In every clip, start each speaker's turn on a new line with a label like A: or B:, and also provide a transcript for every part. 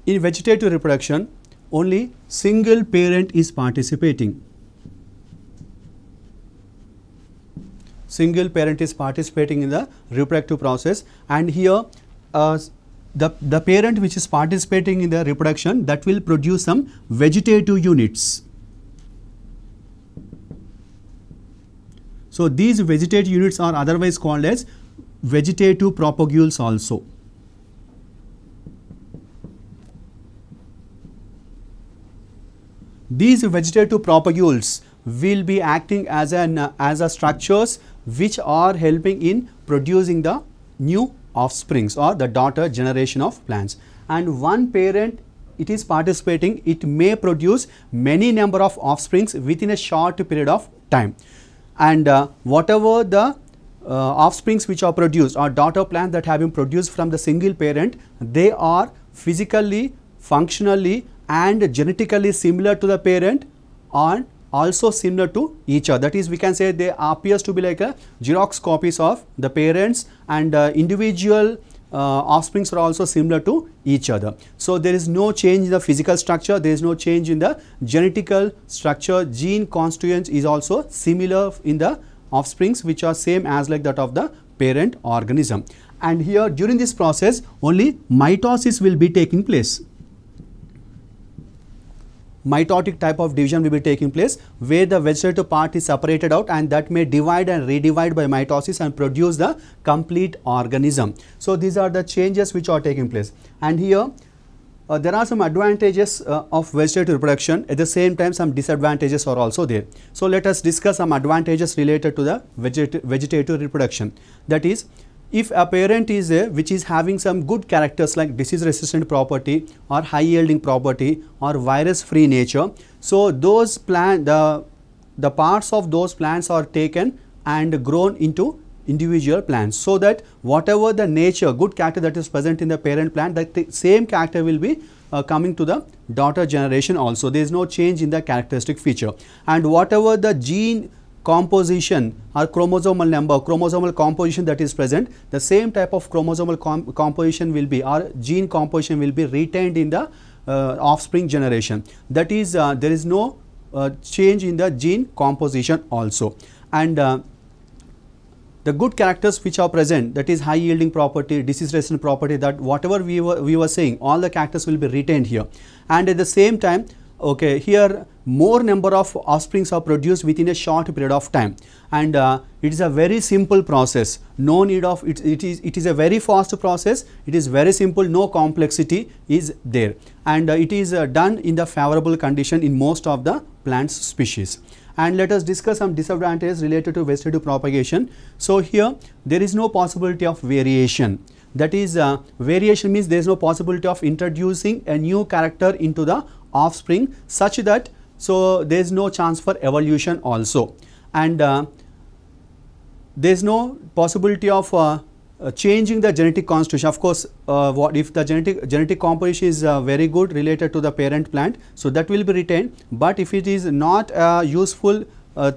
A: In vegetative reproduction, only single parent is participating. Single parent is participating in the reproductive process, and here the parent which is participating in the reproduction, that will produce some vegetative units. So these vegetative units are otherwise called as vegetative propagules also. These vegetative propagules will be acting as a structures which are helping in producing the new offsprings or the daughter generation of plants. And one parent, it is participating, it may produce many number of offsprings within a short period of time. And whatever the offsprings which are produced or daughter plants that have been produced from the single parent, they are physically, functionally and genetically similar to the parent and also similar to each other. That is, we can say they appears to be like a Xerox copies of the parents, and individual offsprings are also similar to each other. So there is no change in the physical structure, there is no change in the genetical structure. Gene constituents is also similar in the offsprings which are same as like that of the parent organism. And here during this process only mitosis will be taking place. Mitotic type of division will be taking place, where the vegetative part is separated out and that may divide and redivide by mitosis and produce the complete organism. So these are the changes which are taking place. And here there are some advantages of vegetative reproduction. At the same time some disadvantages are also there. So let us discuss some advantages related to the vegetative reproduction. That is, if a parent is which is having some good characters like disease resistant property or high yielding property or virus free nature, so those the parts of those plants are taken and grown into individual plants, so that whatever the nature good character that is present in the parent plant, that the same character will be coming to the daughter generation also. There is no change in the characteristic feature, and whatever the gene composition or chromosomal number, chromosomal composition that is present, the same type of chromosomal composition will be, or gene composition will be retained in the offspring generation. That is, there is no change in the gene composition also. And the good characters which are present, that is high yielding property, disease resistant property, that whatever we were saying, all the characters will be retained here. And at the same time, okay, here more number of offsprings are produced within a short period of time, and it is a very simple process. No need of it is a very fast process. It is very simple, no complexity is there, and it is done in the favorable condition in most of the plant species. And let us discuss some disadvantages related to vegetative propagation. So here there is no possibility of variation. That is, variation means there is no possibility of introducing a new character into the offspring, such that so there is no chance for evolution also, and there is no possibility of changing the genetic constitution. Of course, what if the genetic composition is very good related to the parent plant, so that will be retained, but if it is not a useful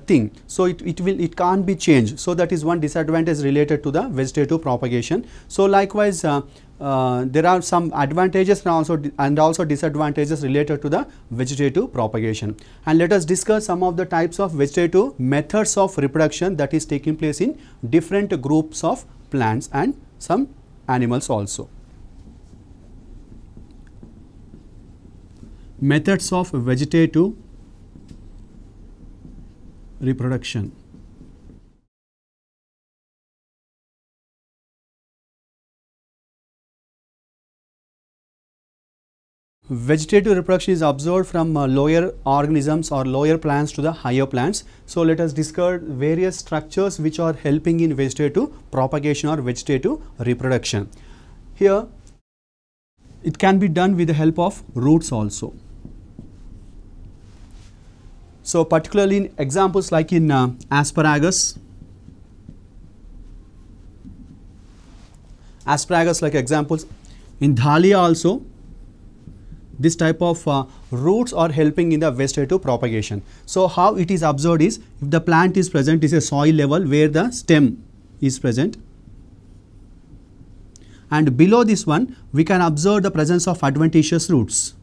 A: thing, so it can't be changed. So that is one disadvantage related to the vegetative propagation. So likewise there are some advantages and also disadvantages related to the vegetative propagation. And let us discuss some of the types of vegetative methods of reproduction that is taking place in different groups of plants and some animals also. Methods of vegetative reproduction. Vegetative reproduction is observed from lower organisms or lower plants to the higher plants. So let us discuss various structures which are helping in vegetative propagation or vegetative reproduction. Here it can be done with the help of roots also. So particularly in examples like in asparagus like examples, in dahlia also, this type of roots are helping in the vegetative propagation. So how it is observed is, if the plant is present, is a soil level where the stem is present, and below this one we can observe the presence of adventitious roots.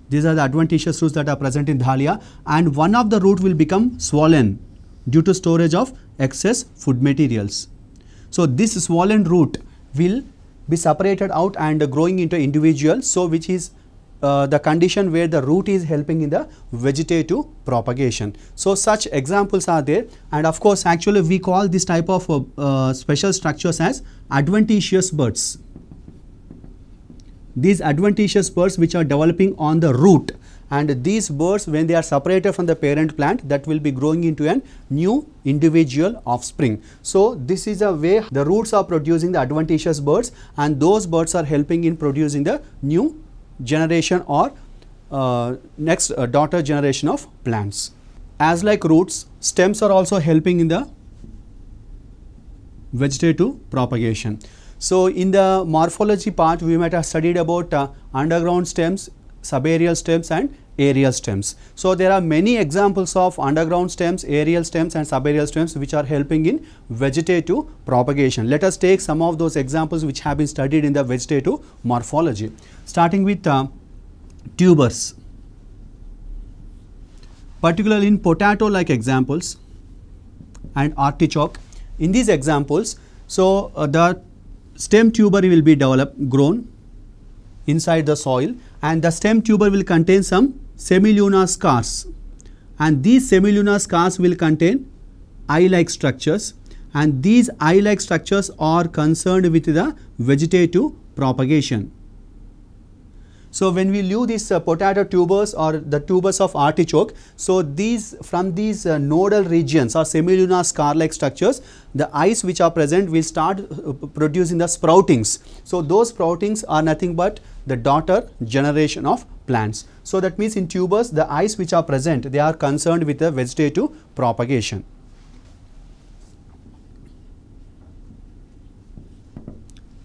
A: These are the adventitious roots that are present in dahlia, and one of the root will become swollen due to storage of excess food materials. So this swollen root will be separated out and growing into individual, so which is the condition where the root is helping in the vegetative propagation. So such examples are there, and of course actually we call this type of special structures as adventitious buds. These adventitious buds which are developing on the root, and these buds when they are separated from the parent plant, that will be growing into a new individual offspring. So this is a way the roots are producing the adventitious buds, and those buds are helping in producing the new generation or next daughter generation of plants. As like roots, stems are also helping in the vegetative propagation. So in the morphology part we might have studied about underground stems, subaerial stems and aerial stems. So there are many examples of underground stems, aerial stems and subaerial stems which are helping in vegetative propagation. Let us take some of those examples which have been studied in the vegetative morphology. Starting with tubers, particularly in potato like examples and artichoke. In these examples, so the stem tuber will be grown inside the soil, and the stem tuber will contain some semilunar scars, and these semilunar scars will contain eye-like structures, and these eye-like structures are concerned with the vegetative propagation. So when we leave these potato tubers or the tubers of artichoke, so these from these nodal regions or semilunar scar-like structures, the eyes which are present will start producing the sproutings. So those sproutings are nothing but the daughter generation of plants. So that means in tubers the eyes which are present, they are concerned with the vegetative propagation.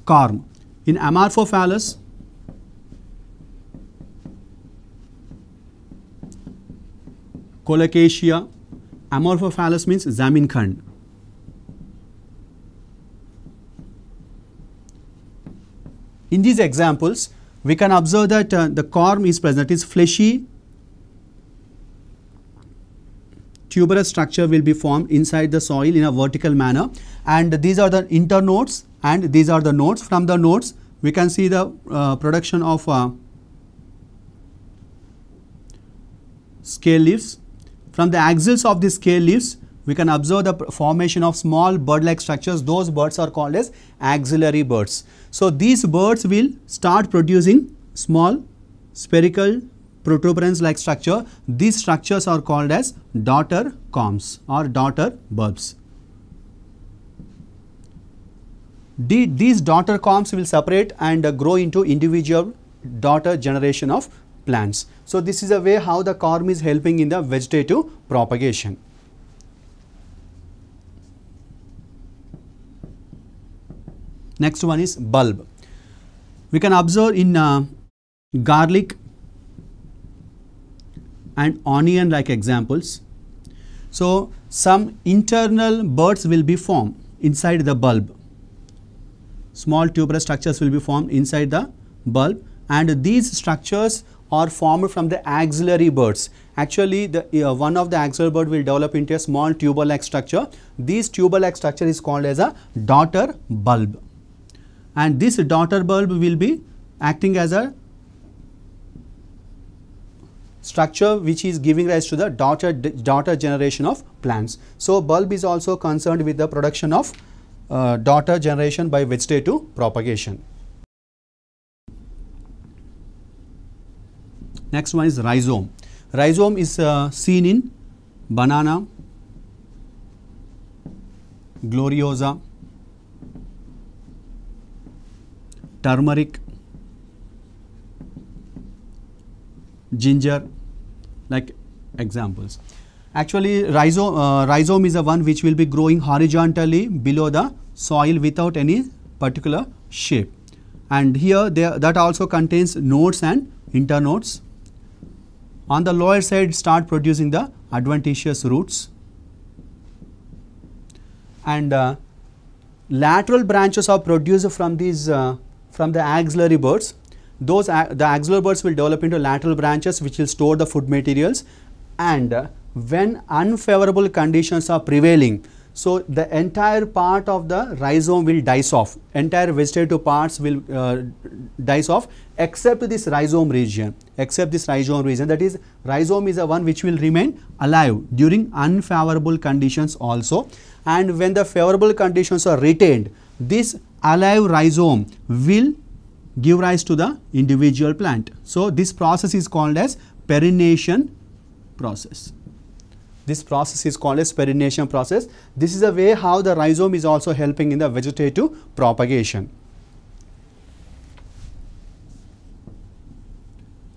A: Corm. In Amorphophallus, Colocasia, Amorphophallus means Zamin Khand. In these examples, we can observe that the corm is present, is fleshy tuberous structure will be formed inside the soil in a vertical manner, and these are the internodes and these are the nodes. From the nodes, we can see the production of scale leaves. From the axils of the scale leaves, we can observe the formation of small bird-like structures. Those birds are called as axillary birds. So these birds will start producing small spherical protuberance-like structure. These structures are called as daughter corms or daughter bulbs. These daughter corms will separate and grow into individual daughter generation of plants. So this is a way how the corm is helping in the vegetative propagation. Next one is bulb. We can observe in garlic and onion like examples. So some internal buds will be formed inside the bulb. Small tuberous structures will be formed inside the bulb, and these structures are formed from the axillary buds. Actually, one of the axillary bud will develop into a small tuber-like structure. This tuber-like structure is called as a daughter bulb, and this daughter bulb will be acting as a structure which is giving rise to the daughter generation of plants. So bulb is also concerned with the production of daughter generation by vegetative propagation. Next one is rhizome. Rhizome is seen in banana, gloriosa, turmeric, ginger like examples. Actually, rhizome is the one which will be growing horizontally below the soil without any particular shape, and here that also contains nodes and internodes. On the lower side, start producing the adventitious roots, and lateral branches are produced from these from the axillary buds. Those the axillary buds will develop into lateral branches which will store the food materials, and when unfavorable conditions are prevailing, so the entire part of the rhizome will dice off, entire vegetative parts will dice off except this rhizome region, that is rhizome is the one which will remain alive during unfavorable conditions also, and when the favorable conditions are retained, this alive rhizome will give rise to the individual plant. So this process is called as perennation process. This process is called as perennation process. This is a way how the rhizome is also helping in the vegetative propagation.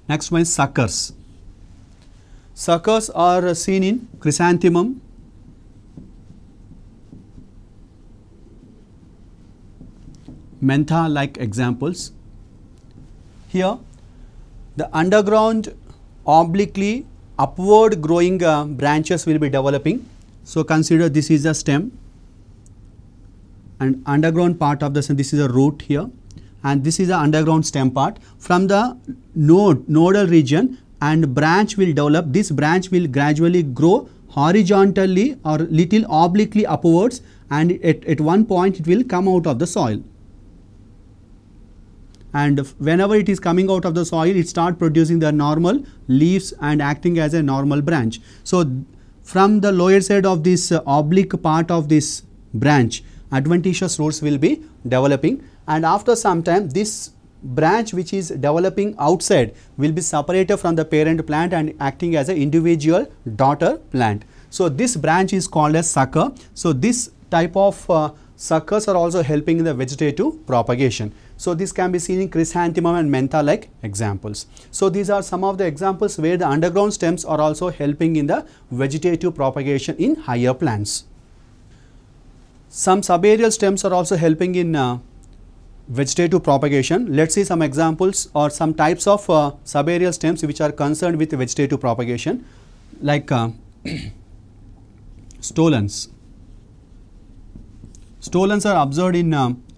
A: Next one is suckers. Suckers are seen in chrysanthemum, mentha like examples. Here the underground obliquely upward growing branches will be developing. So consider this is a stem, and underground part of the stem, this is a root here, and this is the underground stem part. From the nodal region and branch will develop. This branch will gradually grow horizontally or little obliquely upwards, and at one point it will come out of the soil. And whenever it is coming out of the soil, it starts producing the normal leaves and acting as a normal branch. So from the lower side of this oblique part of this branch, adventitious roots will be developing, and after some time this branch which is developing outside will be separated from the parent plant and acting as an individual daughter plant. So this branch is called as sucker. So this type of suckers are also helping in the vegetative propagation. So this can be seen in chrysanthemum and mentha like examples. So these are some of the examples where the underground stems are also helping in the vegetative propagation in higher plants. Some subaerial stems are also helping in vegetative propagation. Let's see some examples or some types of subaerial stems which are concerned with vegetative propagation, like stolons. Stolons are observed in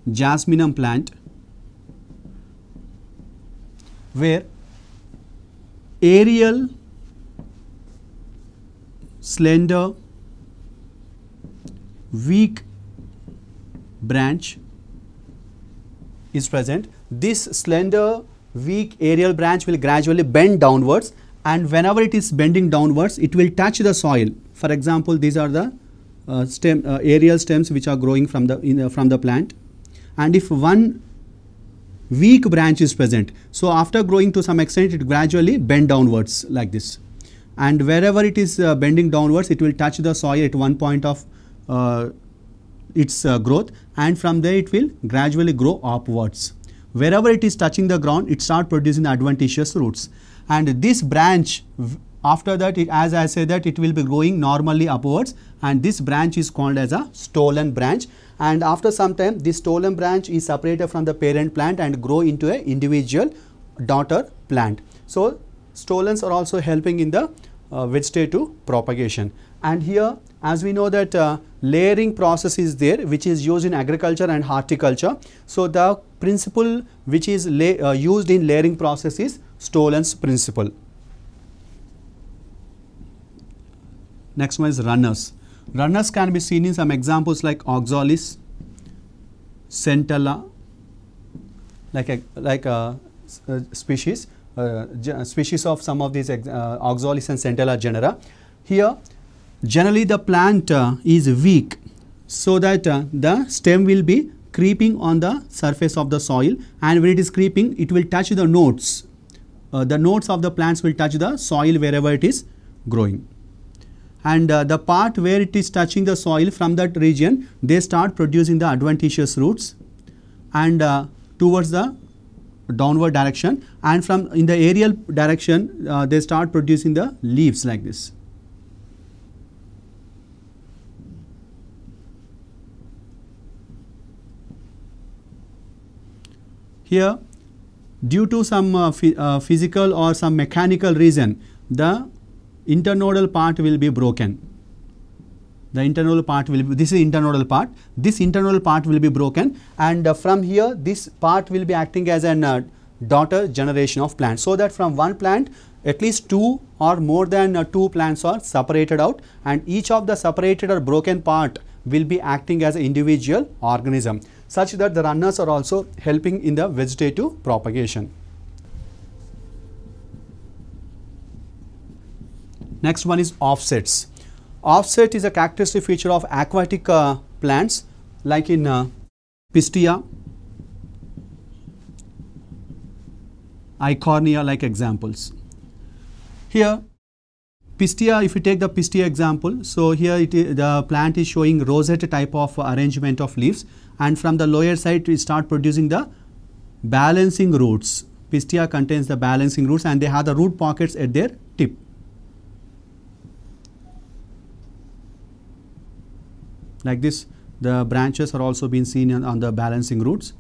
A: jasminum plant, where aerial, slender, weak branch is present. This slender, weak aerial branch will gradually bend downwards, and whenever it is bending downwards, it will touch the soil. For example, these are the aerial stems which are growing from the plant, and if one weak branch is present, so after growing to some extent, it gradually bend downwards like this, and wherever it is bending downwards, it will touch the soil at one point of its growth, and from there it will gradually grow upwards. Wherever it is touching the ground, it starts producing adventitious roots, and this branch, after that, as I said, that it will be growing normally upwards, and this branch is called as a stolon branch, and after some time this stolon branch is separated from the parent plant and grow into an individual daughter plant. So stolons are also helping in the vegetative propagation. And here, as we know that layering process is there, which is used in agriculture and horticulture. So the principle which is used in layering process is stolons principle. Next one is runners. Runners can be seen in some examples like oxalis, centella, like a species of some of these oxalis and centella genera. Here, generally the plant is weak, so that the stem will be creeping on the surface of the soil, and when it is creeping, it will touch the nodes. The nodes of the plants will touch the soil wherever it is growing. And the part where it is touching the soil, from that region, they start producing the adventitious roots, and towards the downward direction, and from in the aerial direction, they start producing the leaves like this. Here, due to some physical or some mechanical reason, the internodal part will be broken. The internodal part will be, this is internodal part, this internodal part will be broken, and from here this part will be acting as an daughter generation of plants, so that from one plant at least 2 or more than 2 plants are separated out, and each of the separated or broken part will be acting as an individual organism, such that the runners are also helping in the vegetative propagation. Next one is offsets. Offset is a characteristic feature of aquatic plants like in Pistia, Eichhornia like examples. Here Pistia, if you take the Pistia example, so here the plant is showing rosette type of arrangement of leaves, and from the lower side we start producing the balancing roots. Pistia contains the balancing roots and they have the root pockets at their tip. Like this, the branches are also being seen on the balancing roots.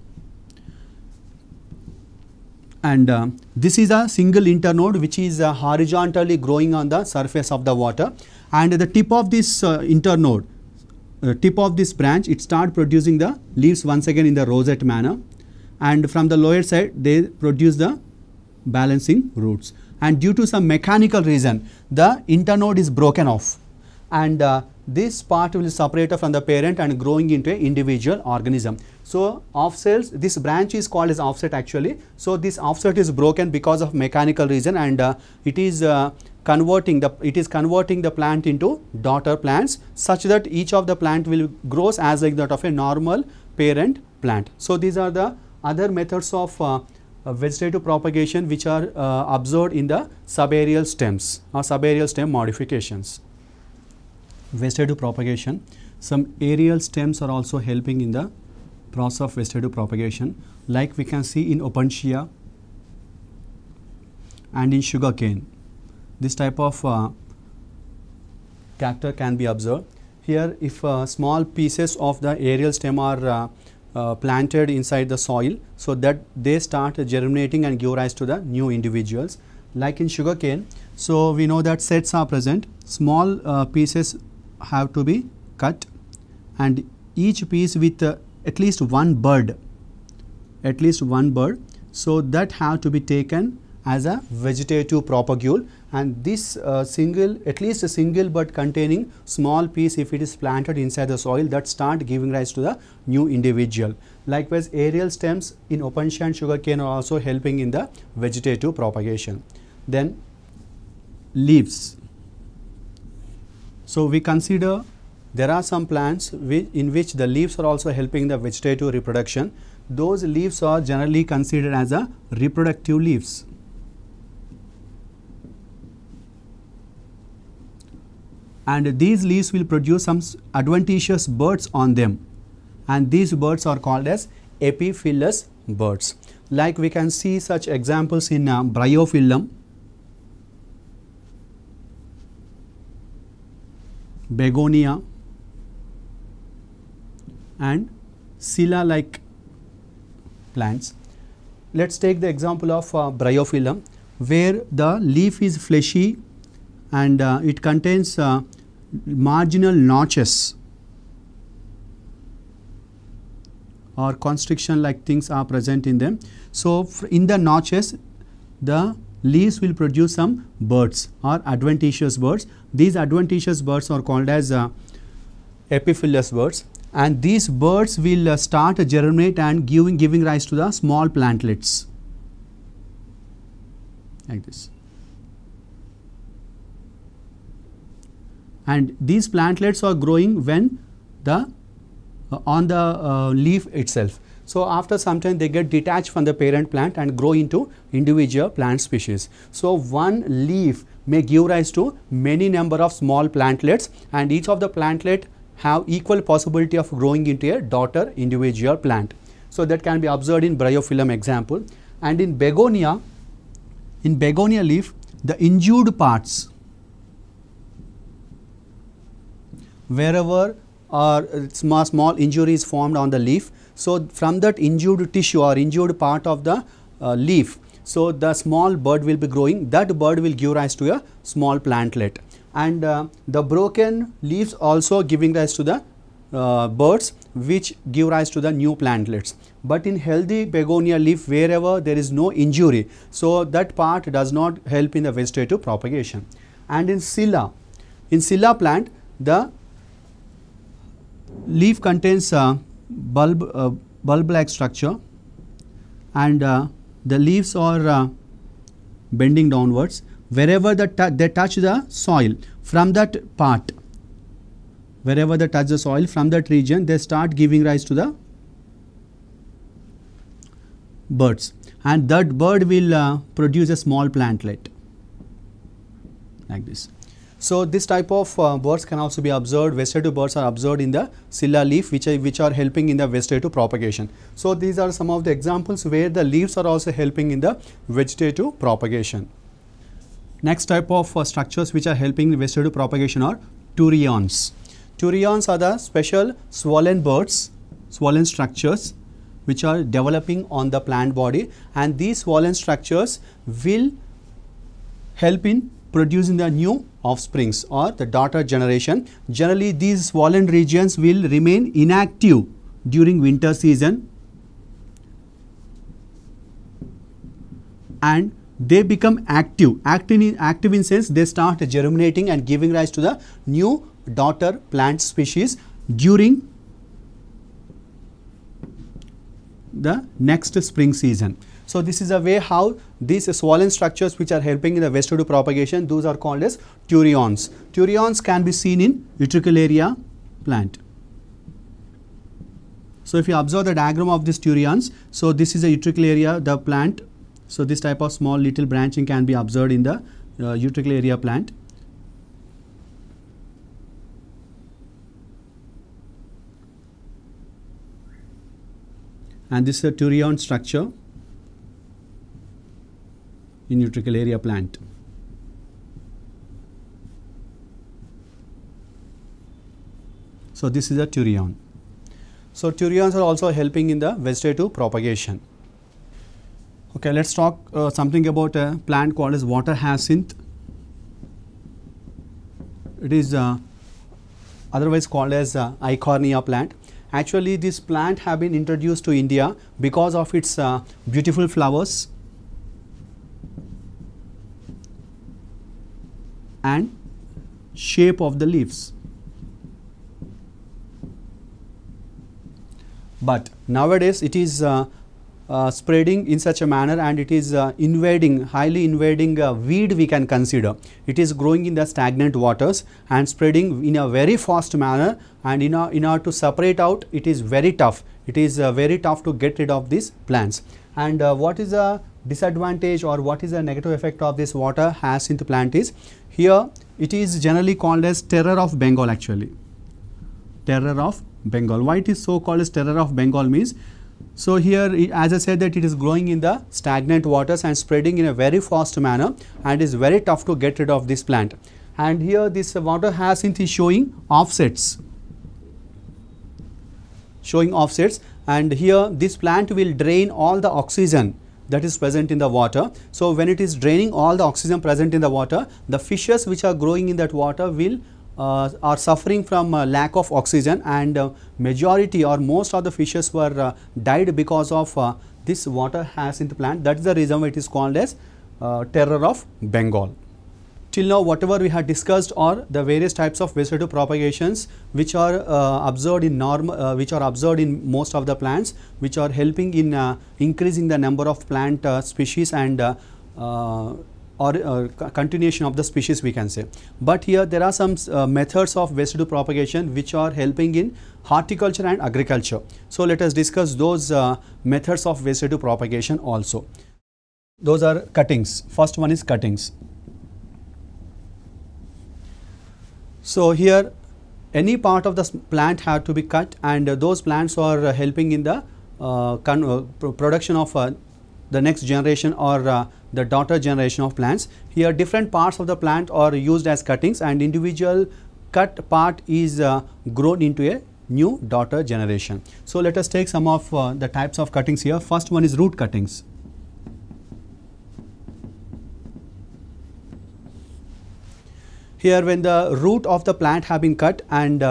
A: And this is a single internode which is horizontally growing on the surface of the water, and the tip of this internode, tip of this branch, it start producing the leaves once again in the rosette manner, and from the lower side they produce the balancing roots, and due to some mechanical reason the internode is broken off, and this part will separate from the parent and growing into an individual organism. So offsets, this branch is called as offset actually. So this offset is broken because of mechanical reason, and it is converting the plant into daughter plants, such that each of the plant will grows as like that of a normal parent plant. So these are the other methods of vegetative propagation which are observed in the subaerial stems or subaerial stem modifications. Vegetative propagation, some aerial stems are also helping in the process of vegetative propagation, like we can see in Opuntia and in sugarcane. This type of character can be observed. Here, if small pieces of the aerial stem are planted inside the soil, so that they start germinating and give rise to the new individuals. Like in sugarcane, so we know that sets are present, small pieces have to be cut, and each piece with at least one bud, so that have to be taken as a vegetative propagule, and this at least a single bud containing small piece, if it is planted inside the soil, that start giving rise to the new individual. Likewise, aerial stems in Opuntia and sugarcane are also helping in the vegetative propagation. Then leaves. So we consider there are some plants in which the leaves are also helping the vegetative reproduction. Those leaves are generally considered as a reproductive leaves. And these leaves will produce some adventitious buds on them, and these buds are called as epiphyllous buds. Like we can see such examples in Bryophyllum, Begonia and Scilla like plants. Let us take the example of Bryophyllum, where the leaf is fleshy and it contains marginal notches or constriction like things are present in them. So in the notches the leaves will produce some buds or adventitious buds. These adventitious buds are called as epiphyllous buds, and these buds will start germinate and giving rise to the small plantlets like this. And these plantlets are growing when the on the leaf itself. So after some time they get detached from the parent plant and grow into individual plant species. So one leaf may give rise to many number of small plantlets, and each of the plantlet have equal possibility of growing into a daughter individual plant. So that can be observed in Bryophyllum example. And in Begonia leaf, the injured parts, wherever small injury is formed on the leaf, so from that injured tissue or injured part of the leaf, so the small bud will be growing, that bud will give rise to a small plantlet. and the broken leaves also giving rise to the buds which give rise to the new plantlets. But in healthy begonia leaf, wherever there is no injury, so that part does not help in the vegetative propagation. And in Scilla plant, the leaf contains bulb-like structure, and the leaves are bending downwards. Wherever they touch the soil from that part, wherever they touch the soil from that region, they start giving rise to the buds, and that bud will produce a small plantlet like this. So this type of birds can also be observed. Vegetative birds are observed in the Scilla leaf, which are helping in the vegetative propagation. So these are some of the examples where the leaves are also helping in the vegetative propagation. Next type of structures which are helping in vegetative propagation are Turians. Turians are the special swollen birds, swollen structures which are developing on the plant body, and these swollen structures will help in producing the new offsprings or the daughter generation. Generally, these swollen regions will remain inactive during winter season, and they become active. Active in sense they start germinating and giving rise to the new daughter plant species during the next spring season. So this is a way how these swollen structures which are helping in the vegetative propagation, those are called as Turians. Turians can be seen in Utricularia plant. So if you observe the diagram of this Turians, so this is a Utricularia, the plant. So this type of small little branching can be observed in the Utricularia plant. And this is a Turian structure in Utricularia plant. So this is a Turian. So Turians are also helping in the vegetative propagation. Okay, let's talk something about a plant called as water hyacinth. It is otherwise called as Eichhornia plant. Actually, this plant have been introduced to India because of its beautiful flowers and shape of the leaves. But nowadays it is spreading in such a manner, and it is highly invading weed we can consider. It is growing in the stagnant waters and spreading in a very fast manner, and in order to separate out, it is very tough. It is very tough to get rid of these plants. And what is the disadvantage or what is the negative effect of this water hyacinth plant is, here it is generally called as terror of Bengal actually. Terror of Bengal. Why it is so called as terror of Bengal means, so here as I said that it is growing in the stagnant waters and spreading in a very fast manner, and is very tough to get rid of this plant. And here this water hyacinth is showing offsets. And here this plant will drain all the oxygen that is present in the water. So when it is draining all the oxygen present in the water, the fishes which are growing in that water will are suffering from lack of oxygen, and majority or most of the fishes were died because of this water hyacinth plant. That is the reason why it is called as terror of Bengal. Till now, whatever we have discussed are the various types of vegetative propagations which are observed in most of the plants, which are helping in increasing the number of plant species and continuation of the species we can say. But here there are some methods of vegetative propagation which are helping in horticulture and agriculture. So let us discuss those methods of vegetative propagation also. Those are cuttings. First one is cuttings. So here any part of the plant have to be cut, and those plants are helping in the production of the next generation or the daughter generation of plants. Here different parts of the plant are used as cuttings, and individual cut part is grown into a new daughter generation. So let us take some of the types of cuttings here. First one is root cuttings. Here when the root of the plant have been cut, and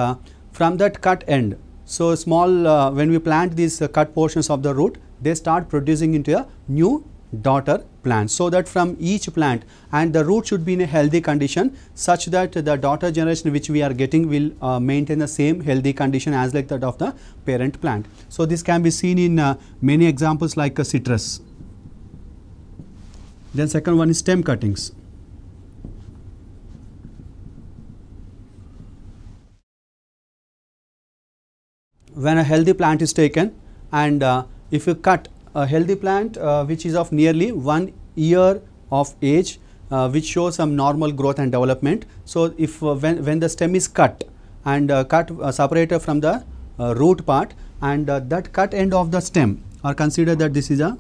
A: from that cut end, so small when we plant these cut portions of the root, they start producing into a new daughter plant. So that from each plant, and the root should be in a healthy condition such that the daughter generation which we are getting will maintain the same healthy condition as like that of the parent plant. So this can be seen in many examples like citrus. Then second one is stem cuttings. When a healthy plant is taken, and if you cut a healthy plant which is of nearly 1 year of age, which shows some normal growth and development. So if when the stem is cut and separated from the root part, and that cut end of the stem, or consider that this is a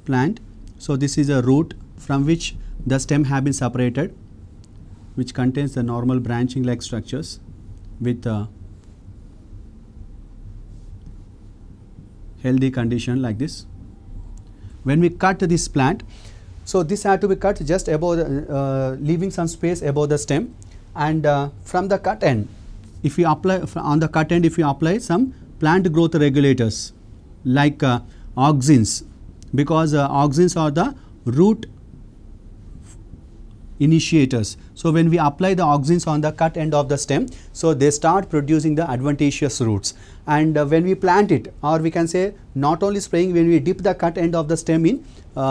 A: plant. So this is a root from which the stem have been separated, which contains the normal branching like structures with healthy condition like this. When we cut this plant, so this had to be cut just above the, leaving some space above the stem, and from the cut end, if you apply on the cut end, if you apply some plant growth regulators like auxins, because auxins are the root initiators. So when we apply the auxins on the cut end of the stem, so they start producing the adventitious roots. And when we plant it, or we can say not only spraying, when we dip the cut end of the stem in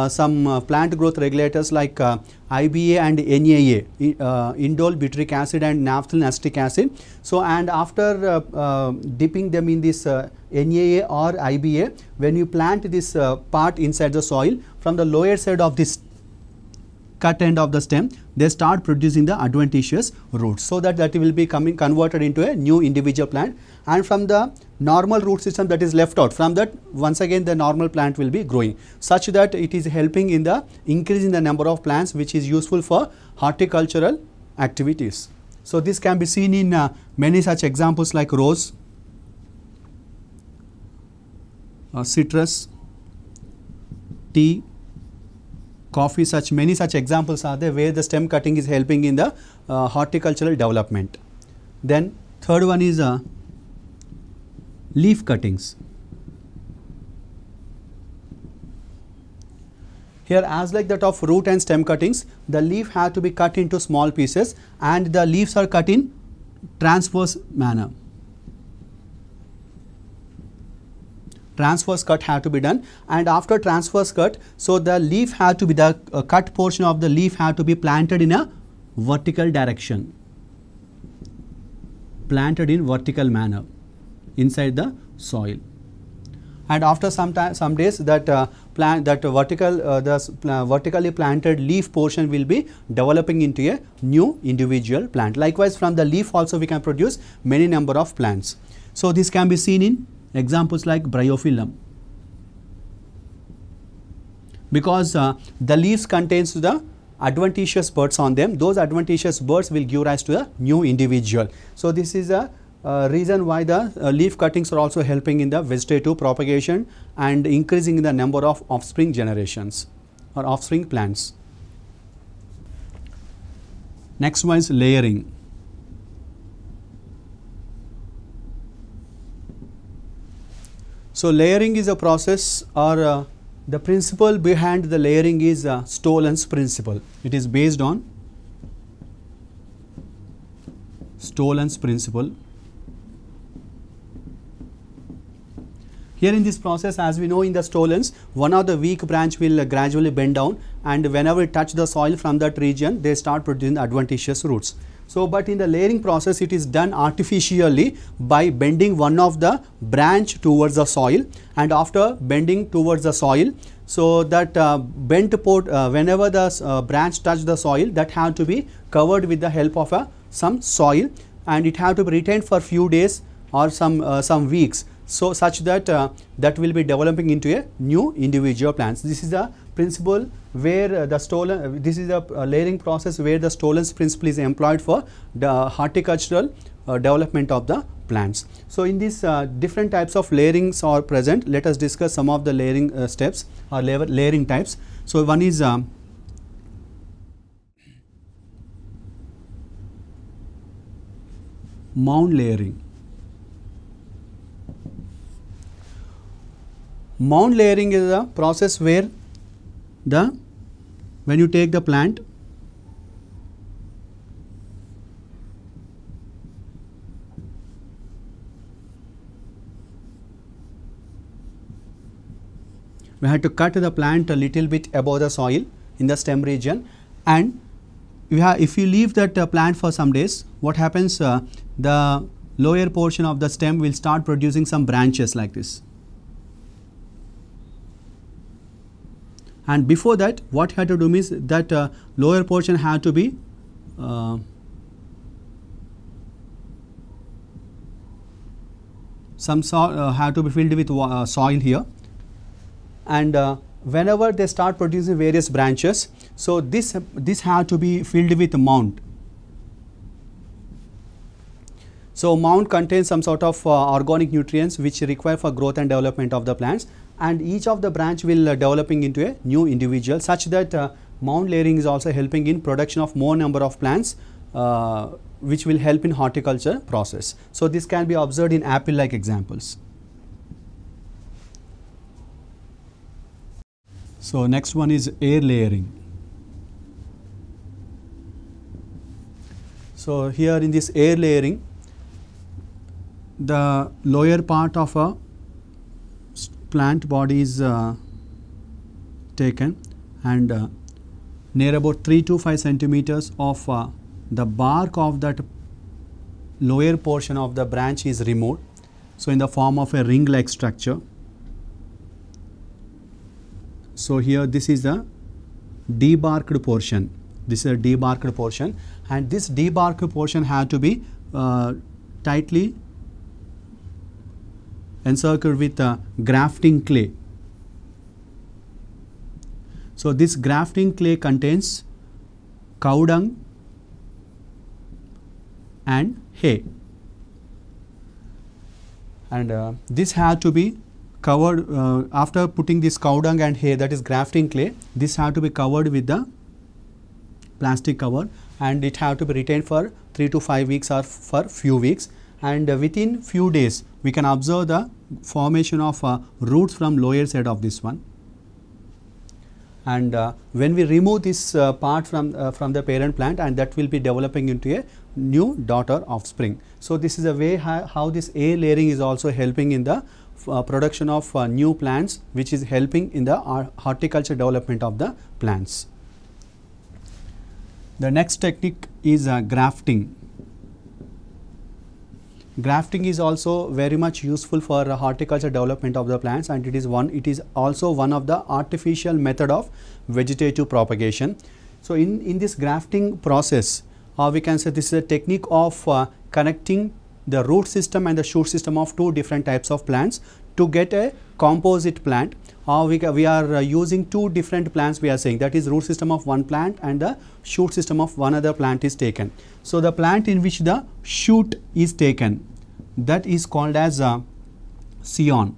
A: some plant growth regulators like IBA and NEA, indole butyric acid and naphthalene acetic acid. So and after dipping them in this NEA or IBA, when you plant this part inside the soil, from the lower side of this cut end of the stem, they start producing the adventitious roots, so that will be converted into a new individual plant. And from the normal root system that is left out, from that once again the normal plant will be growing, such that it is helping in the increasing the number of plants, which is useful for horticultural activities. So this can be seen in many such examples like rose, citrus, tea, coffee. Such many such examples are there where the stem cutting is helping in the horticultural development. Then third one is leaf cuttings. Here, as like that of root and stem cuttings, the leaf have to be cut into small pieces, and the leaves are cut in transverse manner. Transverse cut have to be done, and after transverse cut, so the leaf have to be, the cut portion of the leaf have to be planted in a vertical direction, planted in vertical manner inside the soil. And after some days, that vertically planted leaf portion will be developing into a new individual plant. Likewise, from the leaf also we can produce many number of plants. So this can be seen in examples like bryophyllum, because the leaves contains the adventitious buds on them. Those adventitious buds will give rise to a new individual. So this is a reason why the leaf cuttings are also helping in the vegetative propagation and increasing the number of offspring generations or offspring plants. Next one is layering. So layering is a process, or the principle behind the layering is Stolen's principle. It is based on Stolen's principle. Here in this process, as we know in the stolons, one of the weak branch will gradually bend down, and whenever it touch the soil from that region, they start producing adventitious roots. So, but in the layering process, it is done artificially by bending one of the branch towards the soil, and after bending towards the soil, so that bent part, whenever the branch touch the soil, that have to be covered with the help of some soil, and it have to be retained for few days or some weeks. So such that that will be developing into a new individual plants. This is the principle where the Stolen, this is a layering process where the Stolen's principle is employed for the horticultural development of the plants. So in these different types of layerings are present. Let us discuss some of the layering steps or layering types. So one is mound layering. Mound layering is a process where when you take the plant, we had to cut the plant a little bit above the soil in the stem region, and if you leave that plant for some days, what happens, the lower portion of the stem will start producing some branches like this. And before that, what you had to do is that lower portion had to be had to be filled with soil here, and whenever they start producing various branches, so this had to be filled with mound. So mound contains some sort of organic nutrients which require for growth and development of the plants, and each of the branch will developing into a new individual, such that mound layering is also helping in production of more number of plants, which will help in horticulture process. So this can be observed in apple like examples. So next one is air layering. So here in this air layering, the lower part of a plant body is taken, and near about 3 to 5 centimeters of the bark of that lower portion of the branch is removed, so in the form of a ring like structure. So here this is the debarked portion, this is a debarked portion, and this debarked portion had to be tightly encircled with grafting clay. So this grafting clay contains cow dung and hay, and this had to be covered after putting this cow dung and hay, that is grafting clay, this had to be covered with the plastic cover, and it had to be retained for 3 to 5 weeks or for few weeks, and within few days we can observe the formation of roots from lower side of this one. And when we remove this part from the parent plant, and that will be developing into a new daughter offspring. So this is a way how this air layering is also helping in the production of new plants, which is helping in the horticulture development of the plants. The next technique is grafting. Grafting is also very much useful for horticulture development of the plants, and it is also one of the artificial method of vegetative propagation. So in this grafting process, we can say this is a technique of connecting the root system and the shoot system of two different types of plants to get a composite plant. We are using two different plants, we are saying, that is root system of one plant and the shoot system of one other plant is taken. So the plant in which the shoot is taken, that is called as scion,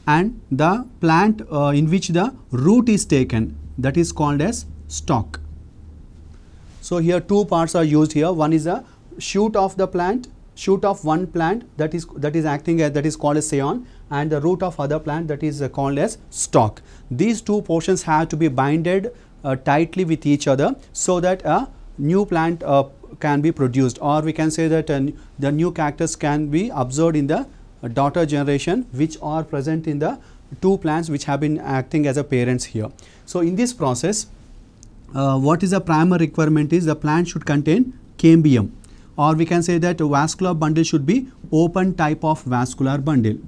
A: and the plant in which the root is taken, that is called as stalk. So here two parts are used here. One is a shoot of the plant, shoot of one plant, that is acting as, that is called as scion, and the root of other plant, that is called as stalk. These two portions have to be binded tightly with each other, so that a new plant can be produced, or we can say that the new cactus can be observed in the daughter generation, which are present in the two plants which have been acting as a parents here. So in this process, what is the primary requirement is the plant should contain cambium, or we can say that a vascular bundle should be open type of vascular bundle.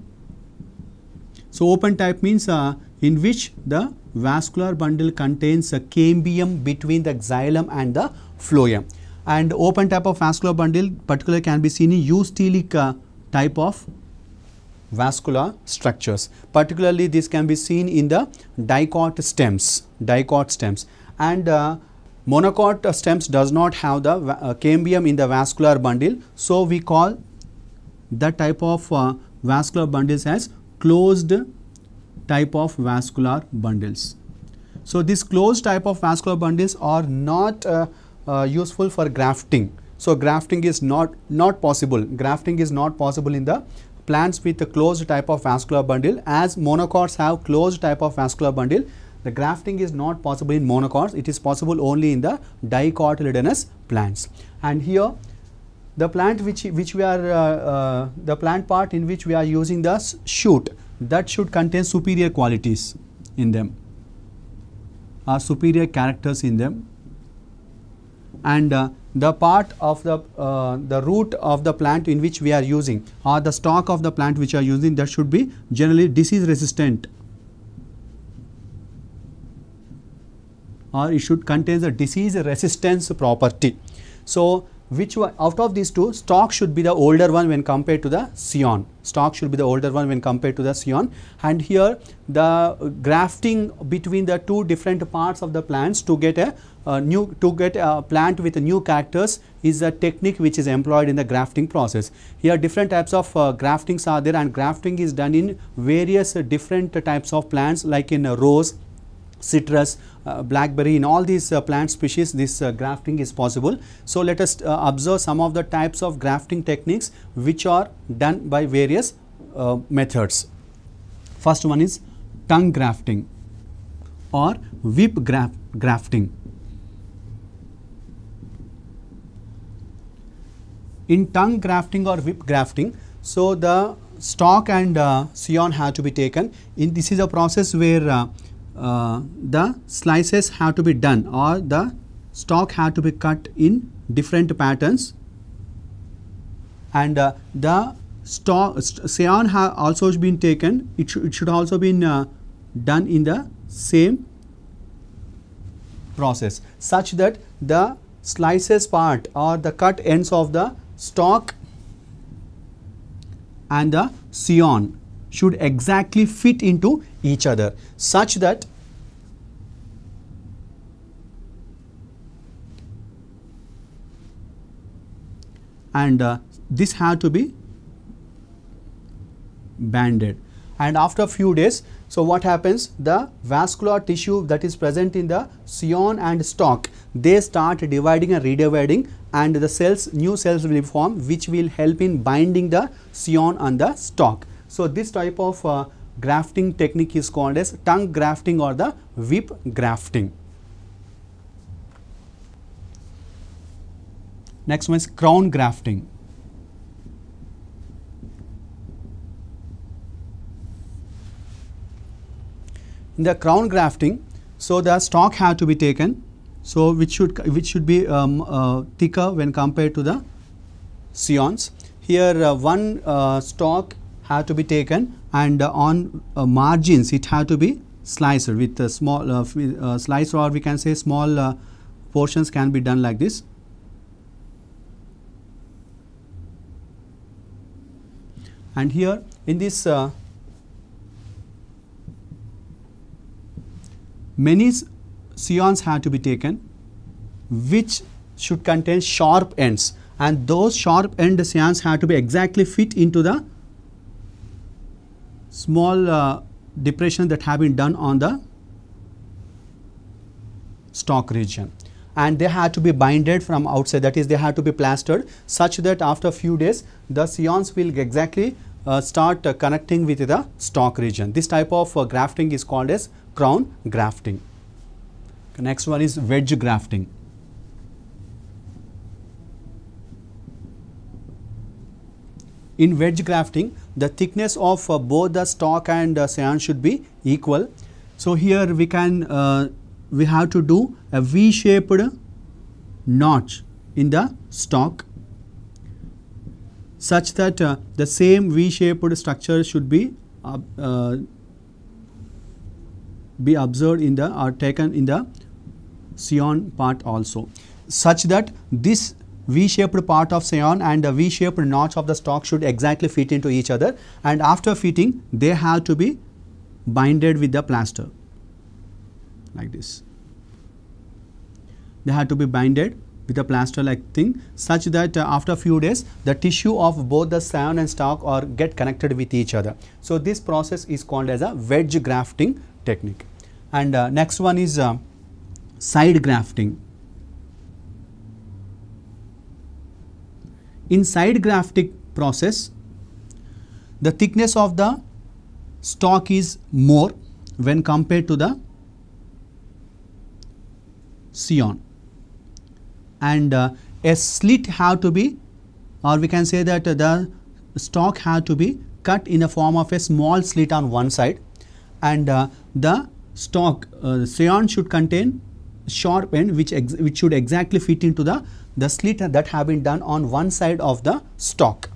A: So open type means in which the vascular bundle contains a cambium between the xylem and the phloem. And open type of vascular bundle particularly can be seen in eustelic type of vascular structures. Particularly this can be seen in the dicot stems, and monocot stems does not have the cambium in the vascular bundle. So we call that type of vascular bundles as closed type of vascular bundles. So this closed type of vascular bundles are not useful for grafting. So grafting is not possible. Grafting is not possible in the plants with a closed type of vascular bundle. As monocots have closed type of vascular bundle, the grafting is not possible in monocots. It is possible only in the dicotyledonous plants. And here the plant which we are the plant part in which we are using the shoot, that should contain superior qualities in them, or superior characters in them. And the part of the root of the plant in which we are using, or the stalk of the plant which we are using, that should be generally disease resistant, or it should contain the disease resistance property. So which one out of these two, stalk should be the older one when compared to the scion. Stalk should be the older one when compared to the scion. And here the grafting between the two different parts of the plants to get a plant with a new characters is a technique which is employed in the grafting process. Here different types of graftings are there, and grafting is done in various different types of plants, like in rose, citrus, blackberry. In all these plant species, this grafting is possible. So let us observe some of the types of grafting techniques which are done by various methods. First one is tongue grafting or whip grafting. In tongue grafting or whip grafting, so the stalk and scion have to be taken. This is a process where the slices have to be done, or the stalk have to be cut in different patterns, and the scion have also been taken. It should also been done in the same process, such that the slices part or the cut ends of the stalk and the scion should exactly fit into each other, such that this had to be banded. And after a few days, so what happens, the vascular tissue that is present in the scion and stalk, they start dividing and redividing, and the cells, new cells will form, which will help in binding the scion and the stalk. So this type of grafting technique is called as tongue grafting or the whip grafting. Next one is crown grafting. In the crown grafting, so the stalk have to be taken, so which should be thicker when compared to the scions. Here one stalk have to be taken, and on margins it have to be sliced with a small slice, or we can say small portions can be done like this. And here in this many scions have to be taken, which should contain sharp ends, and those sharp end scions have to be exactly fit into the small depression that have been done on the stalk region, and they have to be binded from outside, that is they have to be plastered, such that after a few days the scions will exactly start connecting with the stalk region. This type of grafting is called as crown grafting. Next one is wedge grafting. In wedge grafting, the thickness of both the stalk and scion should be equal. So here we can we have to do a V-shaped notch in the stalk, such that the same V-shaped structure should be observed in the or taken in the scion part also, such that this V-shaped part of scion and the V-shaped notch of the stalk should exactly fit into each other, and after fitting they have to be binded with the plaster like this. They have to be binded with a plaster like thing, such that after a few days the tissue of both the scion and stalk are get connected with each other. So this process is called as a wedge grafting technique. And next one is side grafting. In side grafting process, the thickness of the stalk is more when compared to the scion, and a slit have to be, or we can say that the stalk have to be cut in the form of a small slit on one side, and the stalk scion should contain sharp end which should exactly fit into the slit that have been done on one side of the stalk.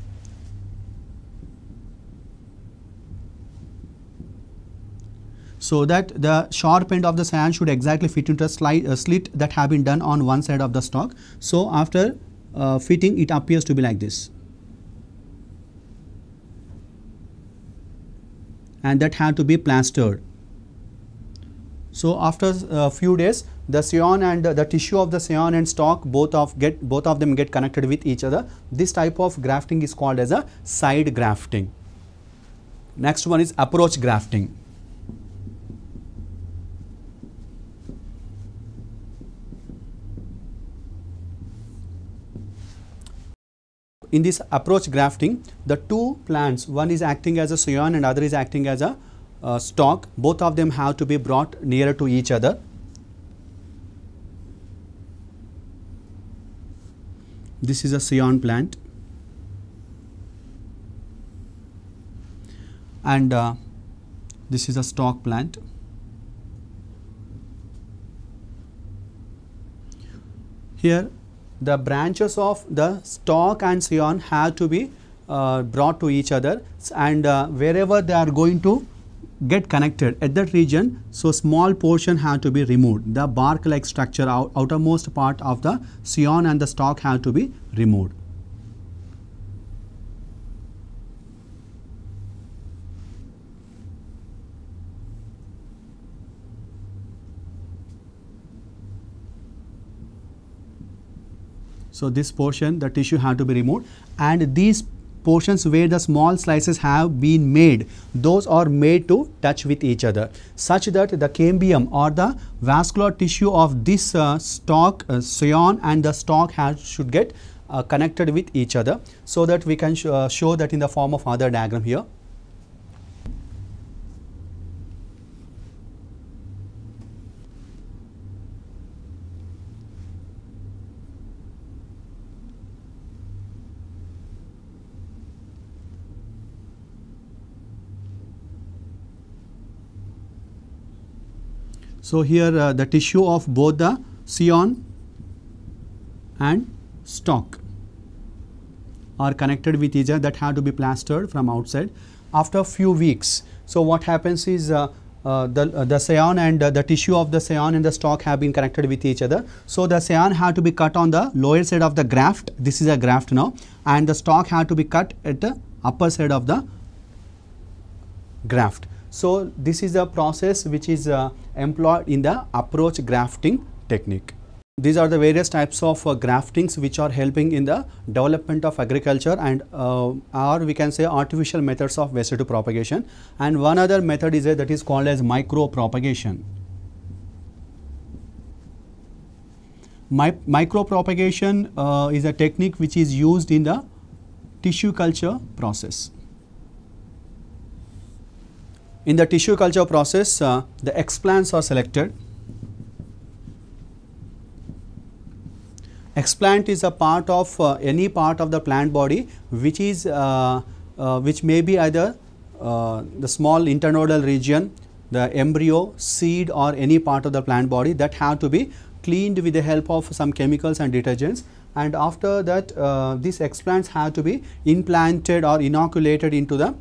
A: So that the sharp end of the scion should exactly fit into a slit that have been done on one side of the stalk. So after fitting, it appears to be like this, and that had to be plastered. So after a few days, the scion and the tissue of the scion and stalk both of them get connected with each other. This type of grafting is called as a side grafting. Next one is approach grafting. In this approach grafting, the two plants, one is acting as a scion and other is acting as a stalk, both of them have to be brought nearer to each other. This is a scion plant, and this is a stalk plant. Here the branches of the stalk and scion have to be brought to each other, and wherever they are going to get connected at that region, so small portion have to be removed. The bark like structure, outermost part of the scion and the stalk have to be removed. So this portion, the tissue have to be removed, and these portions where the small slices have been made, those are made to touch with each other, such that the cambium or the vascular tissue of this stalk, scion and the stalk should get connected with each other, so that we can show that in the form of other diagram here. So here the tissue of both the scion and stalk are connected with each other, that have to be plastered from outside. After a few weeks, so what happens is the scion and the tissue of the scion and the stalk have been connected with each other. So the scion have to be cut on the lower side of the graft, this is a graft now, and the stalk have to be cut at the upper side of the graft. So this is a process which is employed in the approach grafting technique. These are the various types of graftings which are helping in the development of agriculture, and or we can say artificial methods of vegetative propagation. And one other method is that is called as micro propagation. Micro propagation is a technique which is used in the tissue culture process. In the tissue culture process, the explants are selected. Explant is a part of any part of the plant body which is which may be either the small internodal region, the embryo, seed, or any part of the plant body that have to be cleaned with the help of some chemicals and detergents. And after that, these explants have to be implanted or inoculated into the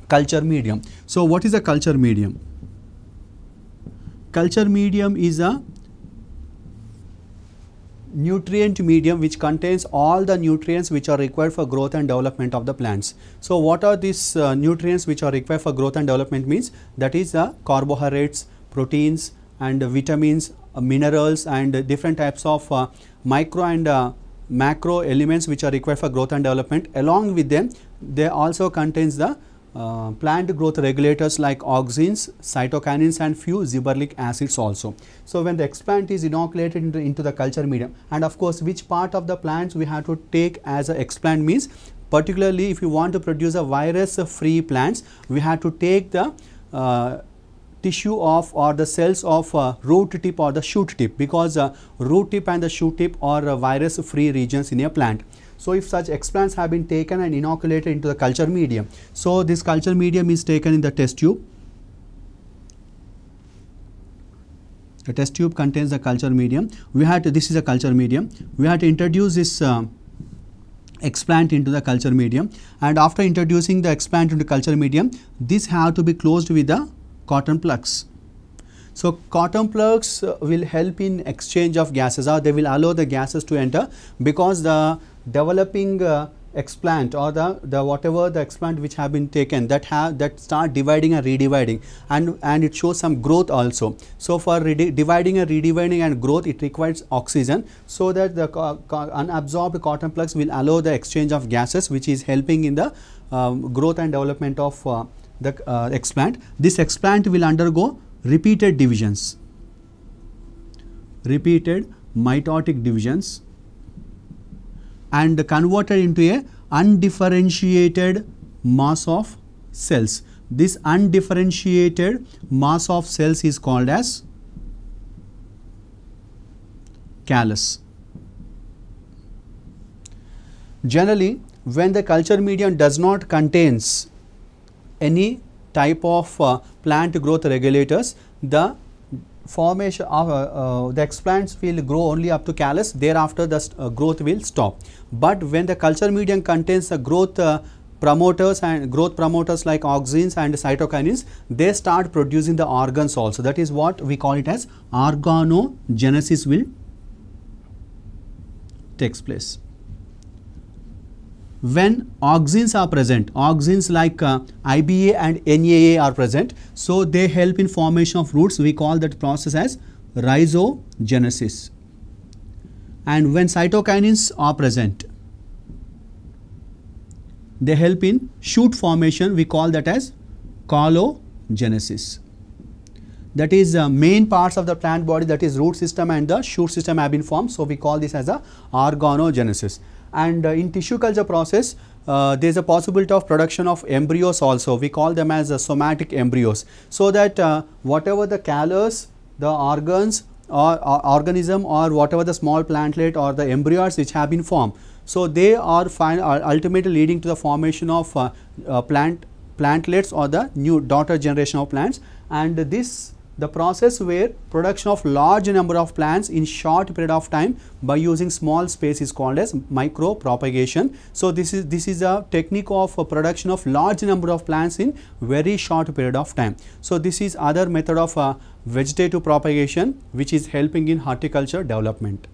A: culture medium. So what is a culture medium? Culture medium is a nutrient medium which contains all the nutrients which are required for growth and development of the plants. So what are these nutrients which are required for growth and development means? That is carbohydrates, proteins and vitamins, minerals, and different types of micro and macro elements which are required for growth and development. Along with them, they also contains the plant growth regulators like auxins, cytokinins and few gibberellic acids also. So when the explant is inoculated into the culture medium, and of course which part of the plants we have to take as a explant means, particularly if you want to produce a virus free plants, we have to take the tissue of or the cells of root tip or the shoot tip, because root tip and the shoot tip are virus free regions in a plant. So if such explants have been taken and inoculated into the culture medium, so this culture medium is taken in the test tube. The test tube contains the culture medium. We had to, this is a culture medium. We had to introduce this explant into the culture medium, and after introducing the explant into culture medium, this have to be closed with the cotton plugs. So cotton plugs will help in exchange of gases, or they will allow the gases to enter, because the developing explant or the whatever the explant which have been taken that start dividing and redividing, and it shows some growth also. So for dividing and redividing and growth, it requires oxygen, so that the unabsorbed cotton plugs will allow the exchange of gases, which is helping in the growth and development of the explant. This explant will undergo repeated divisions, repeated mitotic divisions, and converted into a undifferentiated mass of cells. This undifferentiated mass of cells is called as callus. Generally, when the culture medium does not contains any type of plant growth regulators, the formation of the explants will grow only up to callus. Thereafter the growth will stop. But when the culture medium contains the growth promoters and growth promoters like auxins and cytokinins, they start producing the organs also. That is what we call it as organogenesis will takes place. When auxins are present, auxins like IBA and NAA are present, so they help in formation of roots. We call that process as rhizogenesis. And when cytokinins are present, they help in shoot formation. We call that as caulogenesis. That is main parts of the plant body, that is root system and the shoot system have been formed. So we call this as a organogenesis. And in tissue culture process, there is a possibility of production of embryos also. We call them as somatic embryos. So that whatever the callus, the organs or organism, or whatever the small plantlet or the embryos which have been formed, so they are ultimately leading to the formation of plantlets or the new daughter generation of plants. And this the process where production of large number of plants in short period of time by using small space is called as micro propagation. So this is a technique of production of large number of plants in very short period of time. So this is other method of vegetative propagation which is helping in horticulture development.